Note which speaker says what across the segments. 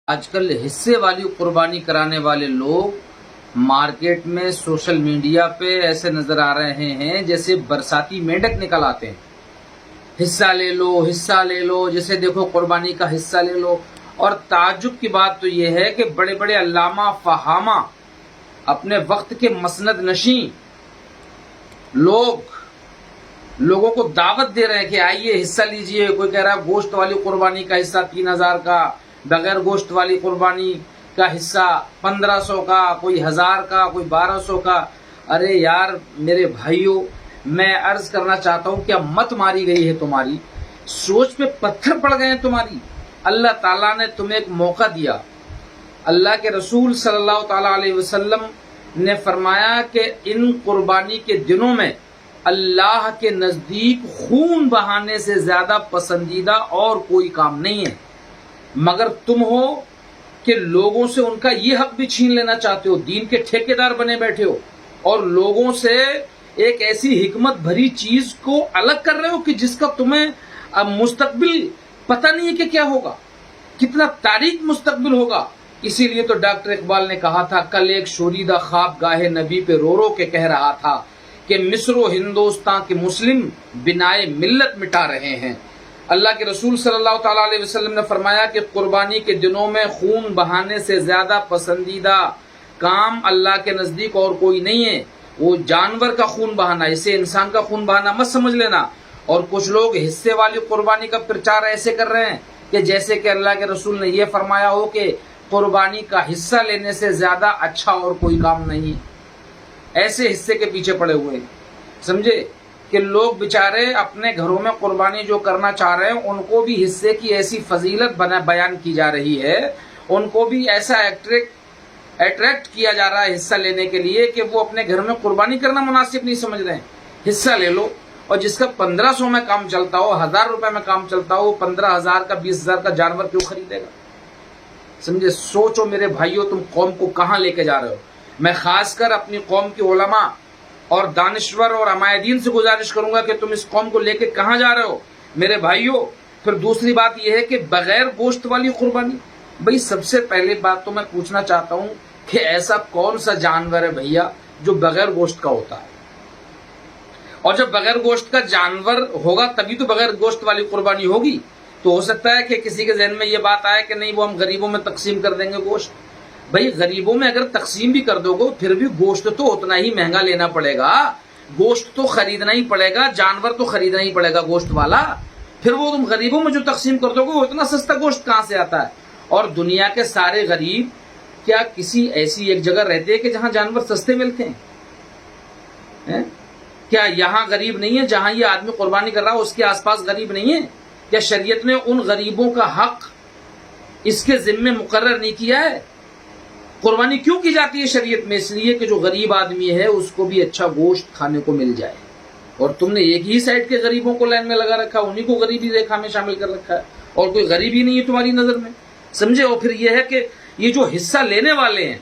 Speaker 1: آج کل حصے والی قربانی کرانے والے لوگ مارکیٹ میں سوشل میڈیا پہ ایسے نظر آ رہے ہیں جیسے برساتی مینڈک نکل آتے ہیں۔ حصہ لے لو، حصہ لے لو، جیسے دیکھو قربانی کا حصہ لے لو۔ اور تعجب کی بات تو یہ ہے کہ بڑے بڑے علامہ فہامہ، اپنے وقت کے مسند نشین لوگوں کو دعوت دے رہے ہیں کہ آئیے حصہ لیجئے۔ کوئی کہہ رہا ہے گوشت والی قربانی کا حصہ 3000 کا، بغیر گوشت والی قربانی کا حصہ 1500 کا، کوئی 1000 کا، کوئی 1200 کا۔ ارے یار میرے بھائیوں، میں عرض کرنا چاہتا ہوں کیا مت ماری گئی ہے تمہاری؟ سوچ پہ پتھر پڑ گئے ہیں تمہاری؟ اللہ تعالیٰ نے تمہیں ایک موقع دیا۔ اللہ کے رسول صلی اللہ تعالیٰ علیہ وسلم نے فرمایا کہ ان قربانی کے دنوں میں اللہ کے نزدیک خون بہانے سے زیادہ پسندیدہ اور کوئی کام نہیں ہے، مگر تم ہو کہ لوگوں سے ان کا یہ حق بھی چھین لینا چاہتے ہو، دین کے ٹھیکیدار بنے بیٹھے ہو، اور لوگوں سے ایک ایسی حکمت بھری چیز کو الگ کر رہے ہو کہ جس کا تمہیں اب مستقبل پتہ نہیں ہے کہ کیا ہوگا، کتنا تاریک مستقبل ہوگا۔ اسی لیے تو ڈاکٹر اقبال نے کہا تھا، کل ایک شوریدہ خواب گاہ نبی پہ رو رو کے کہہ رہا تھا کہ مصر و ہندوستان کے مسلم بنائے ملت مٹا رہے ہیں۔ اللہ کے رسول صلی اللہ تعالیٰ علیہ وسلم نے فرمایا کہ قربانی کے دنوں میں خون بہانے سے زیادہ پسندیدہ کام اللہ کے نزدیک اور کوئی نہیں ہے۔ وہ جانور کا خون بہانا، اسے انسان کا خون بہانا مت سمجھ لینا۔ اور کچھ لوگ حصے والی قربانی کا پرچار ایسے کر رہے ہیں کہ جیسے کہ اللہ کے رسول نے یہ فرمایا ہو کہ قربانی کا حصہ لینے سے زیادہ اچھا اور کوئی کام نہیں۔ ایسے حصے کے پیچھے پڑے ہوئے ہیں، سمجھے کہ لوگ بیچارے اپنے گھروں میں قربانی جو کرنا چاہ رہے ہیں ان کو بھی حصے کی ایسی فضیلت بیان کی جا رہی ہے، ان کو بھی ایسا اٹریکٹ کیا جا رہا ہے حصہ لینے کے لیے کہ وہ اپنے گھر میں قربانی کرنا مناسب نہیں سمجھ رہے ہیں۔ حصہ لے لو، اور جس کا 1500 میں کام چلتا ہو، 1000 روپے میں کام چلتا ہو، 15000 کا 20000 کا جانور کیوں خریدے گا؟ سمجھے؟ سوچو میرے بھائیوں، تم قوم کو کہاں لے کے جا رہے ہو؟ میں خاص کر اپنی قوم کے علماء اور دانشور اور عمائدین سے گزارش کروں گا کہ تم اس قوم کو لے کے کہاں جا رہے ہو میرے بھائیوں۔ پھر دوسری بات یہ ہے کہ بغیر گوشت والی قربانی، بھئی سب سے پہلے بات تو میں پوچھنا چاہتا ہوں کہ ایسا کون سا جانور ہے بھیا جو بغیر گوشت کا ہوتا ہے؟ اور جب بغیر گوشت کا جانور ہوگا تبھی تو بغیر گوشت والی قربانی ہوگی۔ تو ہو سکتا ہے کہ کسی کے ذہن میں یہ بات آئے کہ نہیں وہ ہم غریبوں میں تقسیم کر دیں گے گوشت۔ بھئی غریبوں میں اگر تقسیم بھی کر دو گے پھر بھی گوشت تو اتنا ہی مہنگا لینا پڑے گا، گوشت تو خریدنا ہی پڑے گا، جانور تو خریدنا ہی پڑے گا گوشت والا۔ پھر وہ تم غریبوں میں جو تقسیم کر دو گے وہ اتنا سستا گوشت کہاں سے آتا ہے؟ اور دنیا کے سارے غریب کیا کسی ایسی ایک جگہ رہتے ہیں کہ جہاں جانور سستے ملتے ہیں؟ کیا یہاں غریب نہیں ہے جہاں یہ آدمی قربانی کر رہا ہے اس کے آس پاس غریب نہیں ہے؟ کیا شریعت نے ان غریبوں کا حق اس کے ذمے مقرر نہیں کیا ہے؟ قربانی کیوں کی جاتی ہے شریعت میں؟ اس لیے کہ جو غریب آدمی ہے اس کو بھی اچھا گوشت کھانے کو مل جائے۔ اور تم نے ایک ہی سائڈ کے غریبوں کو لائن میں لگا رکھا، انہی کو غریبی ریکھا میں شامل کر رکھا ہے، اور کوئی غریب ہی نہیں ہے تمہاری نظر میں، سمجھے؟ اور پھر یہ ہے کہ یہ جو حصہ لینے والے ہیں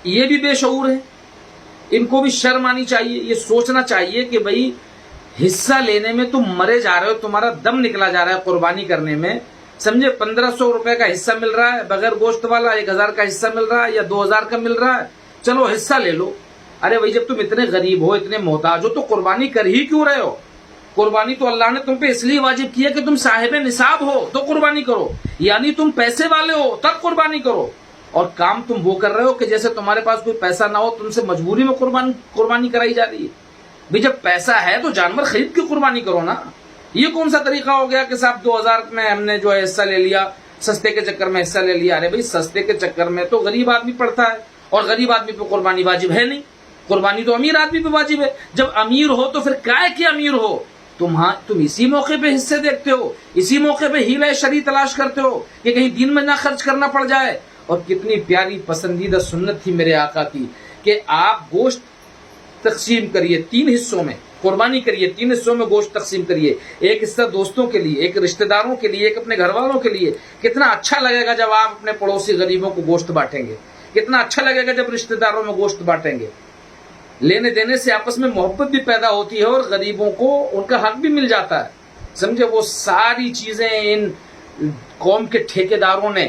Speaker 1: یہ بھی بے شعور ہیں، ان کو بھی شرم آنی چاہیے، یہ سوچنا چاہیے کہ بھئی حصہ لینے میں تم مرے جا رہے ہو، تمہارا دم نکلا جا رہا ہے قربانی کرنے میں، سمجھے؟ 1500 روپے کا حصہ مل رہا ہے بغیر گوشت والا، 1000 کا حصہ مل رہا ہے یا 2000 کا مل رہا ہے، چلو حصہ لے لو۔ ارے بھائی جب تم اتنے غریب ہو، اتنے محتاج ہو تو قربانی کر ہی کیوں رہے ہو؟ قربانی تو اللہ نے تم پہ اس لیے واجب کیا کہ تم صاحب نصاب ہو تو قربانی کرو، یعنی تم پیسے والے ہو تب قربانی کرو۔ اور کام تم وہ کر رہے ہو کہ جیسے تمہارے پاس کوئی پیسہ نہ ہو، تم سے مجبوری میں قربانی کرائی جا رہی ہے۔ بھائی جب پیسہ ہے تو جانور خرید کے قربانی کرو نا۔ یہ کون سا طریقہ ہو گیا کہ صاحب 2000 میں ہم نے جو ہے حصہ لے لیا، سستے کے چکر میں حصہ لے لیا؟ ارے بھائی سستے کے چکر میں تو غریب آدمی پڑتا ہے، اور غریب آدمی پہ قربانی واجب ہے نہیں، قربانی تو امیر آدمی پہ واجب ہے۔ جب امیر ہو تو پھر کائے کہ امیر ہو؟ تم اسی موقع پہ حصے دیکھتے ہو، اسی موقع پہ ہیلہ شرعی تلاش کرتے ہو کہ کہیں دین میں نہ خرچ کرنا پڑ جائے۔ اور کتنی پیاری پسندیدہ سنت تھی میرے آقا کی کہ آپ گوشت تقسیم کریے 3 حصوں میں، قربانی کریے 3 حصوں میں گوشت تقسیم کریے، ایک حصہ دوستوں کے لیے، ایک رشتہ داروں کے لیے، ایک اپنے گھر والوں کے لیے۔ کتنا اچھا لگے گا جب آپ اپنے پڑوسی غریبوں کو گوشت بانٹیں گے، کتنا اچھا لگے گا جب رشتہ داروں میں گوشت بانٹیں گے۔ لینے دینے سے آپس میں محبت بھی پیدا ہوتی ہے اور غریبوں کو ان کا حق بھی مل جاتا ہے، سمجھے؟ وہ ساری چیزیں ان قوم کے ٹھیکیداروں نے